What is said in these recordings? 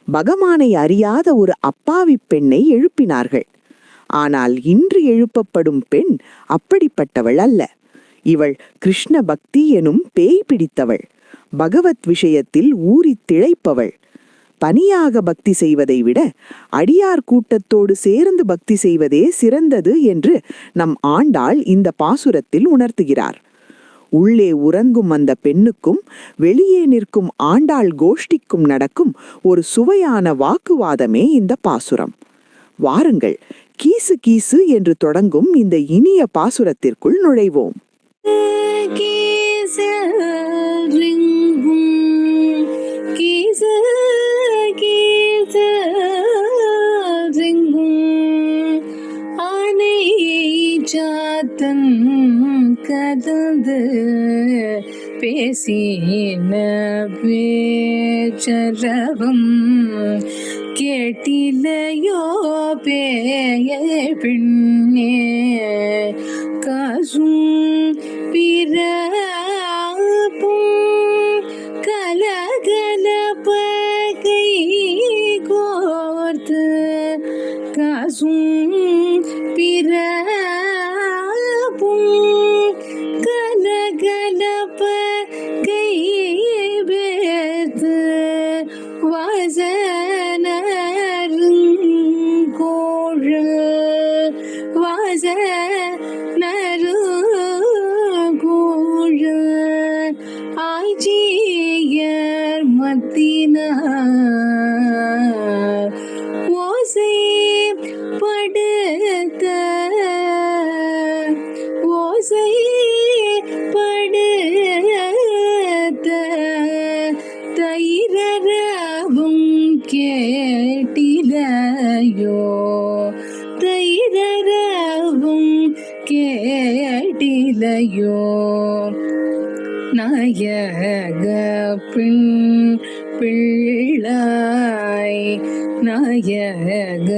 பகவானை அறியாத ஒரு அப்பாவி பெண்ணை எழுப்பினார்கள். ஆனால் இன்று எழுப்பப்படும் பெண் அப்படிப்பட்டவள் அல்ல. இவள் கிருஷ்ண பக்தி எனும் பேய் பிடித்தவள், பகவத் விஷயத்தில் ஊறித் திளைப்பவள். தனியாக பக்தி செய்வதை விட அடியார் கூட்டத்தோடு சேர்ந்து பக்தி செய்வதே சிறந்தது என்று நம் ஆண்டாள் இந்த பாசுரத்தில் உணர்த்துகிறார். உள்ளே உறங்கும் அந்த பெண்ணுக்கும் வெளியே நிற்கும் ஆண்டாள் கோஷ்டிக்கும் நடக்கும் ஒரு சுவையான வாக்குவாதமே இந்த பாசுரம். வாருங்கள், கீசு கீசு என்று தொடங்கும் இந்த இனிய பாசுரத்திற்குள் நுழைவோம். கதந்து பேசின பேச்சரவம் கேட்டிலையோ பேய பின்னே காசும் பிறப்பும் கலகலப்ப கை கோர்த்து காசும் கேட்டிலையோ நாயக பிள்ளாய் நாயக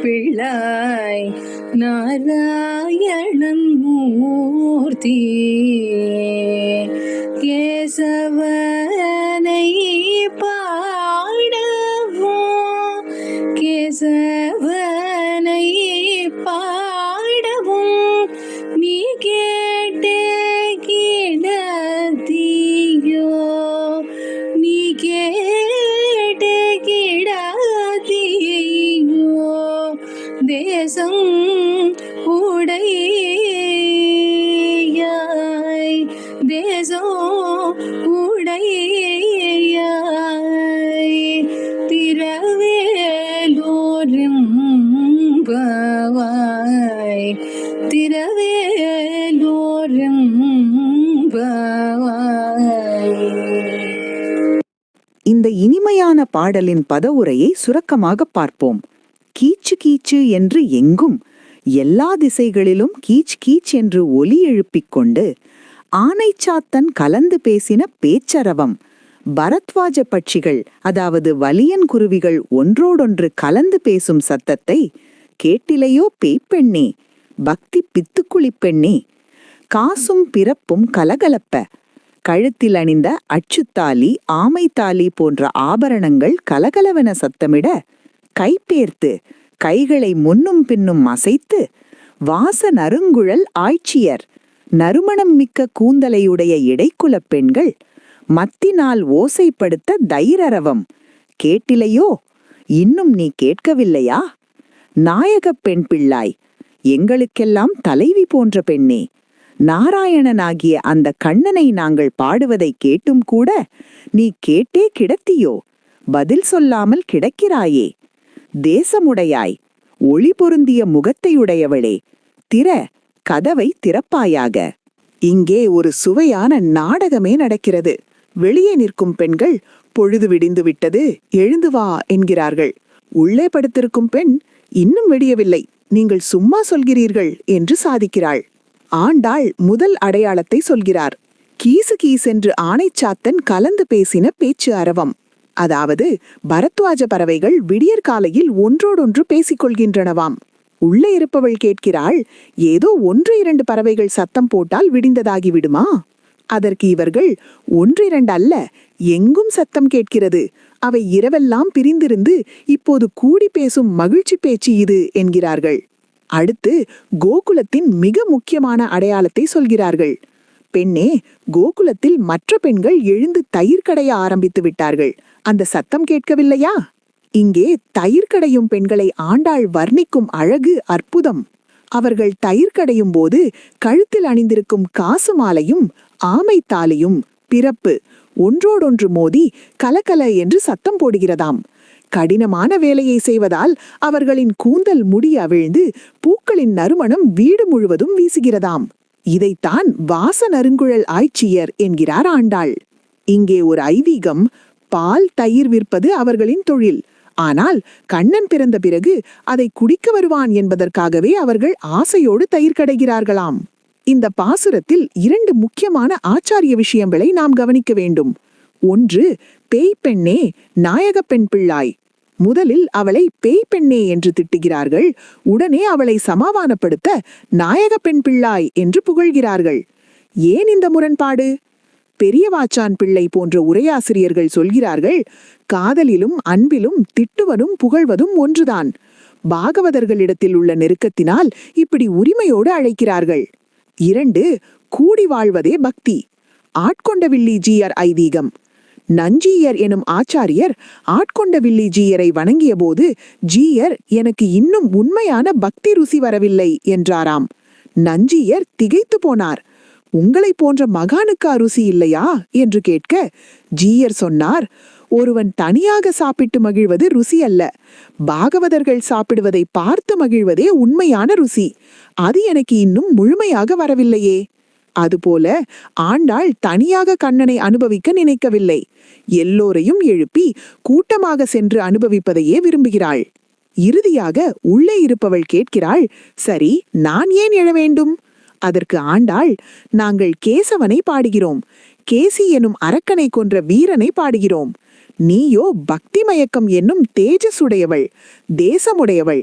பிள்ளாய் நாராயணன் மூர்த்தி கேசவனை பாடவோ கேசவனை பாடவும் நீ கேட்டே கிடத்தியோ நீ கேட்டே கிடத்தியோ தேசம் உடையாய் தேசம் உடையாய் திரவேலோரும் பவாய் திரவேலோரும் பவாய். இந்த இனிமையான பாடலின் பதவுரையை சுருக்கமாக பார்ப்போம். கீச்சு கீச்சு என்று எங்கும் எல்லா திசைகளிலும் கீச் கீச் என்று ஒலி எழுப்பிக் கொண்டு ஆனைச்சாத்தன் கலந்து பேசின பேச்சரவம், பரத்வாஜ பட்சிகள் அதாவது வலியன் குருவிகள் ஒன்றோடொன்று கலந்து பேசும் சத்தத்தை கேட்டிலையோ பேய்ப்பெண்ணே, பக்தி பித்துக்குழி பெண்ணே, காசும் பிறப்பும் கலகலப்ப, கழுத்தில் அணிந்த அச்சுத்தாலி ஆமைத்தாலி போன்ற ஆபரணங்கள் கலகலவென சத்தமிட, கைப்பேர்த்து கைகளை முன்னும் பின்னும் அசைத்து வாச நறுங்குழல் ஆய்ச்சியர், நறுமணம் மிக்க கூந்தலையுடைய இடைக்குலப் பெண்கள் மத்தினால் ஓசைப்படுத்த தைரரவம் கேட்டிலையோ, இன்னும் நீ கேட்கவில்லையா? நாயகப் பெண் பிள்ளாய், எங்களுக்கெல்லாம் தலைவி போன்ற பெண்ணே, நாராயணனாகிய அந்த கண்ணனை நாங்கள் பாடுவதை கேட்டும் கூட நீ கேட்டே கிடத்தியோ, பதில் சொல்லாமல் கிடக்கிறாயே. தேசமுடையாய், ஒளி பொருந்திய முகத்தையுடையவளே, திற கதவை திறப்பாயாக. இங்கே ஒரு சுவையான நாடகமே நடக்கிறது. வெளியே நிற்கும் பெண்கள் பொழுது விடிந்து விட்டது, எழுந்து வா என்கிறார்கள். உள்ளே படுத்திருக்கும் பெண் இன்னும் விடியவில்லை, நீங்கள் சும்மா சொல்கிறீர்கள் என்று சாதிக்கிறாள். ஆண்டாள் முதல் அடையாளத்தை சொல்கிறார். கீசு கீசென்று ஆனைச்சாத்தன் கலந்து பேசின பேச்சு அரவம். அதாவது பரத்வாஜ பறவைகள் விடியற்காலையில் ஒன்றோடொன்று பேசிக்கொள்கின்றனவாம். உள்ளே இருப்பவள் கேட்கிறாள், ஏதோ 1-2 பறவைகள் சத்தம் போட்டால் விடிந்ததாகி விடுமா? அதற்கு இவர்கள், ஒன்றிரண்டு அல்ல, எங்கும் சத்தம் கேட்கிறது. அவை இரவெல்லாம் பிரிந்திருந்து இப்போது கூடி பேசும் மகிழ்ச்சி பேச்சு இது என்கிறார்கள். அடுத்து கோகுலத்தின் மிக முக்கியமான அடையாளத்தை சொல்கிறார்கள். பெண்ணே, கோகுலத்தில் மற்ற பெண்கள் எழுந்து தயிர் கடைய ஆரம்பித்து விட்டார்கள். அந்த சத்தம் கேட்கவில்லையா? இங்கே தயிர் கடையும் பெண்களை ஆண்டாள் வர்ணிக்கும் அழகு அற்புதம். அவர்கள் தயிர் கடையும் போது கழுத்தில் அணிந்திருக்கும் காசு மாலையும் ஆமைத்தாலியும் பிறப்பு ஒன்றோடொன்று மோதி கலகல என்று சத்தம் போடுகிறதாம். கடினமான வேலையை செய்வதால் அவர்களின் கூந்தல் முடி அவிழ்ந்து பூக்களின் நறுமணம் வீடு முழுவதும் வீசுகிறதாம். இதைத்தான் வாச நறுங்குழல் ஆய்ச்சியர் என்கிறார் ஆண்டாள். இங்கே ஒரு ஐதீகம். பால் தயிர் விற்பது அவர்களின் தொழில். ஆனால் கண்ணன் பிறந்த பிறகு அதை குடிக்க வருவான் என்பதற்காகவே அவர்கள் ஆசையோடு தயிர் கடைகிறார்களாம். இந்த பாசுரத்தில் 2 முக்கியமான ஆச்சாரிய விஷயங்களை நாம் கவனிக்க வேண்டும். ஒன்று, பேய் பெண்ணே, நாயக பெண் பிள்ளாய். முதலில் அவளை பேய் பெண்ணே என்று திட்டுகிறார்கள். உடனே அவளை சமாதானப்படுத்த நாயக பெண் பிள்ளாய் என்று புகழ்கிறார்கள். ஏன் இந்த முரண்பாடு? பெரியவாச்சான் பிள்ளை போன்ற உரையாசிரியர்கள் சொல்கிறார்கள், காதலிலும் அன்பிலும் திட்டுவதும் புகழ்வதும் ஒன்றுதான். பாகவதர்களிடத்தில் உள்ள நெருக்கத்தினால் இப்படி உரிமையோடு அழைக்கிறார்கள். 2, கூடி வாழ்வதே பக்தி. ஆட்கொண்டவில்லி ஜீயர் ஐதீகம். நஞ்சீயர் எனும் ஆச்சாரியர் ஆட்கொண்டவில்லி ஜீயரை வணங்கிய போது, ஜீயர், எனக்கு இன்னும் உண்மையான பக்தி ருசி வரவில்லை என்றாராம். நஞ்சீயர் திகைத்து போனார். உங்களை போன்ற மகானுக்கா ருசி இல்லையா என்று கேட்க, ஜீயர் சொன்னார், ஒருவன் தனியாக சாப்பிட்டு மகிழ்வது ருசி அல்ல. பாகவதர்கள் சாப்பிடுவதை பார்த்து மகிழ்வதே உண்மையான ருசி. அது எனக்கு இன்னும் முழுமையாக வரவில்லையே. அதுபோல ஆண்டாள் தனியாக கண்ணனை அனுபவிக்க நினைக்கவில்லை. எல்லோரையும் எழுப்பி கூட்டமாக சென்று அனுபவிப்பதையே விரும்புகிறாள். இறுதியாக உள்ளே இருப்பவள் கேட்கிறாள், சரி, நான் ஏன் எழ வேண்டும்? அதற்கு ஆண்டாள், நாங்கள் கேசவனை பாடுகிறோம். கேசி எனும் அரக்கனை கொன்ற வீரனை பாடுகிறோம். நீயோ பக்தி மயக்கம் என்னும் தேஜசுடையவள், தேசமுடையவள்.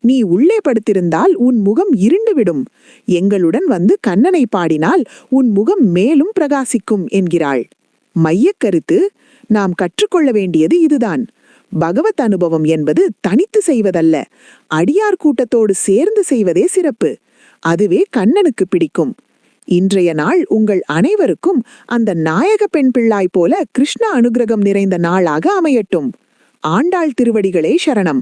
நீ உள்ளே படுத்திருந்தால் உன் முகம் இருண்டுவிடும். எங்களுடன் வந்து கண்ணனை பாடினால் உன் முகம் மேலும் பிரகாசிக்கும் என்கிறாள். மையக்கருத்து, நாம் கற்றுக்கொள்ள வேண்டியது இதுதான். பகவத் அனுபவம் என்பது தனித்து செய்வதல்ல, அடியார் கூட்டத்தோடு சேர்ந்து செய்வதே சிறப்பு. அதுவே கண்ணனுக்கு பிடிக்கும். இன்றைய நாள் உங்கள் அனைவருக்கும் அந்த நாயக பெண் பிள்ளாய் போல கிருஷ்ண அனுகிரகம் நிறைந்த நாளாக அமையட்டும். ஆண்டாள் திருவடிகளே சரணம்.